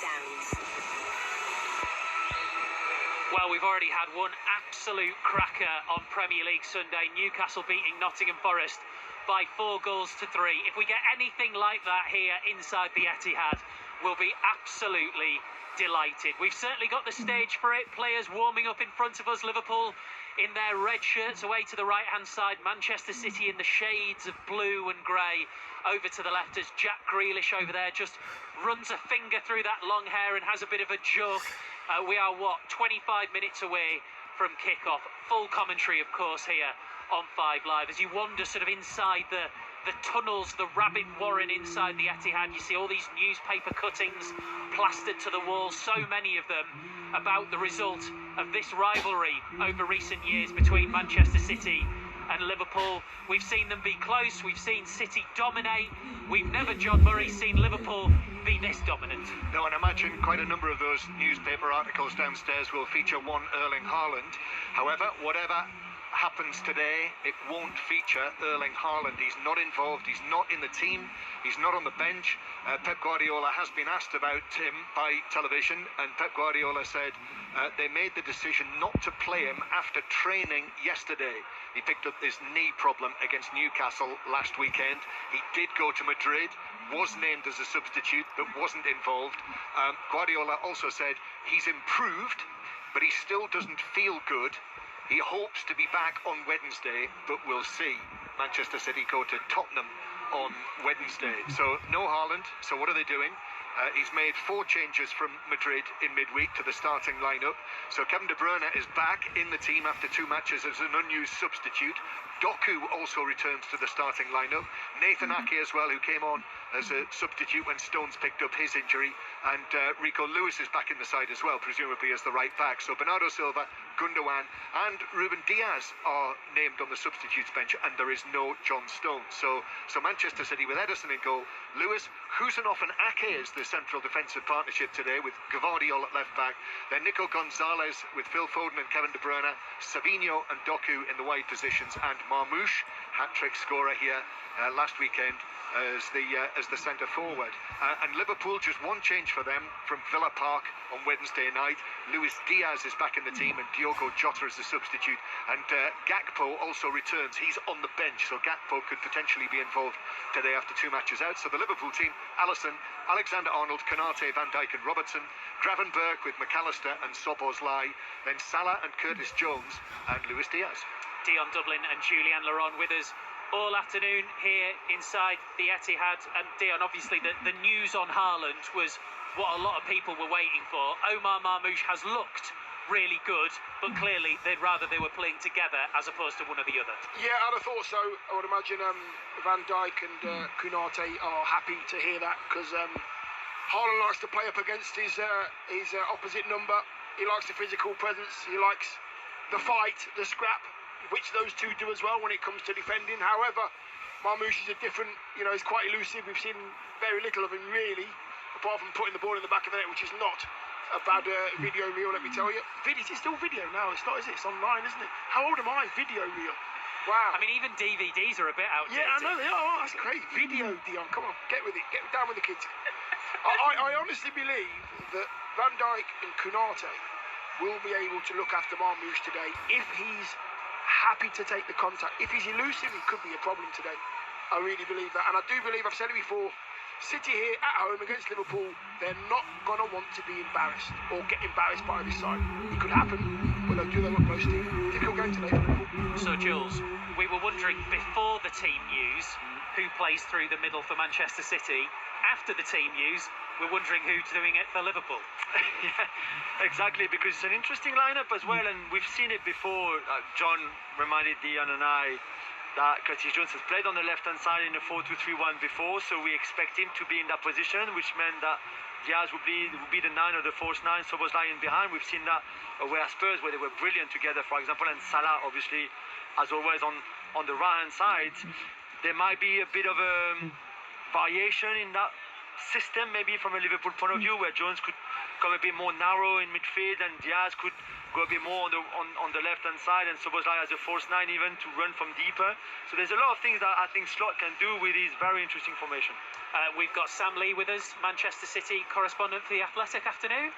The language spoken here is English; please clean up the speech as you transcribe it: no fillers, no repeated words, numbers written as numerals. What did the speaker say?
sounds. Well, we've already had one absolute cracker on Premier League Sunday. Newcastle beating Nottingham Forest by 4 goals to 3. If we get anything like that here inside the Etihad, we'll be absolutely delighted. We've certainly got the stage for it. Players warming up in front of us. Liverpool in their red shirts away to the right-hand side. Manchester City in the shades of blue and grey over to the left as Jack Grealish over there just runs a finger through that long hair and has a bit of a joke. We are, 25 minutes away from kick-off. Full commentary, of course, here on 5 Live. As you wander sort of inside the tunnels, the rabbit warren inside the Etihad, you see all these newspaper cuttings plastered to the walls, so many of them about the result of this rivalry over recent years between Manchester City and Liverpool. We've seen them be close, we've seen City dominate. We've never, John Murray, seen Liverpool be this dominant. No, and I imagine quite a number of those newspaper articles downstairs will feature one Erling Haaland. However, whatever happens today, it won't feature Erling Haaland. He's not involved, he's not in the team, he's not on the bench. Pep Guardiola has been asked about him by television, and Pep Guardiola said they made the decision not to play him after training yesterday. He picked up this knee problem against Newcastle last weekend. He did go to Madrid, was named as a substitute, but wasn't involved. Guardiola also said he's improved, but he still doesn't feel good. He hopes to be back on Wednesday, but we'll see. Manchester City go to Tottenham on Wednesday. So no Haaland. So what are they doing? He's made 4 changes from Madrid in midweek to the starting lineup. So Kevin De Bruyne is back in the team after 2 matches as an unused substitute. Doku also returns to the starting lineup. Nathan Ake as well, who came on as a substitute when Stones picked up his injury. And Rico Lewis is back in the side as well, presumably as the right back. So Bernardo Silva, Gundogan and Ruben Diaz are named on the substitutes bench, and there is no John Stones. So Manchester City with Ederson in goal, Lewis, Husanov and Ake is the central defensive partnership today, with Gvardiol at left back. Then Nico Gonzalez with Phil Foden and Kevin De Bruyne, Savinho and Doku in the wide positions, and Marmoush, hat-trick scorer here last weekend, as the centre forward. And Liverpool, just 1 change for them from Villa Park on Wednesday night. Luis Diaz is back in the team and Diogo Jota is the substitute. And Gakpo also returns. He's on the bench, so Gakpo could potentially be involved today after 2 matches out. So the Liverpool team: Alisson, Alexander-Arnold, Konate, Van Dijk and Robertson, Gravenberch with McAllister and Szoboszlai, then Salah and Curtis Jones and Luis Diaz. Dion Dublin and Julian Laurent with us all afternoon here inside the Etihad. And Dion, obviously the news on Haaland was what a lot of people were waiting for. Omar Marmoush has looked really good, but clearly they'd rather they were playing together as opposed to one or the other. Yeah, I'd have thought so. I would imagine Van Dijk and Konate are happy to hear that, because Haaland likes to play up against his opposite number. He likes the physical presence, he likes the fight, the scrap, which those two do as well when it comes to defending. However, Marmoush is a different, he's quite elusive. We've seen very little of him really, apart from putting the ball in the back of the net, which is not a bad video reel, let me tell you. It's still video now, it's not, is it? It's online, isn't it? How old am I? Video reel. Wow. I mean, even DVDs are a bit outdated. Yeah, I know they are. Oh, that's great. Video, Dion. Come on, get with it. Get down with the kids. I honestly believe that Van Dijk and Konate will be able to look after Marmoush today if he's happy to take the contact. If he's elusive, it could be a problem today. I really believe that. And I do believe, I've said it before, City here at home against Liverpool, they're not going to want to be embarrassed or get embarrassed by this side. It could happen, but they'll do their utmost. Difficult game today for Liverpool. So, Jules, we were wondering before the team news who plays through the middle for Manchester City. After the team news, we're wondering who's doing it for Liverpool. Yeah, exactly, because it's an interesting lineup as well, and we've seen it before. John reminded Dion and I that Curtis Jones has played on the left-hand side in a 4-2-3-1 before, so we expect him to be in that position, which meant that Diaz would be the 9 or the false 9, so was lying behind. We've seen that away at Spurs, where they were brilliant together, for example, and Salah, obviously, as always, on the right-hand side. There might be a bit of a variation in that system maybe from a Liverpool point of view, where Jones could come a bit more narrow in midfield and Diaz could go a bit more on the left hand side, and Szoboszlai as a false nine even to run from deeper. So there's a lot of things that I think Slot can do with his very interesting formation. We've got Sam Lee with us, Manchester City correspondent for The Athletic. Afternoon.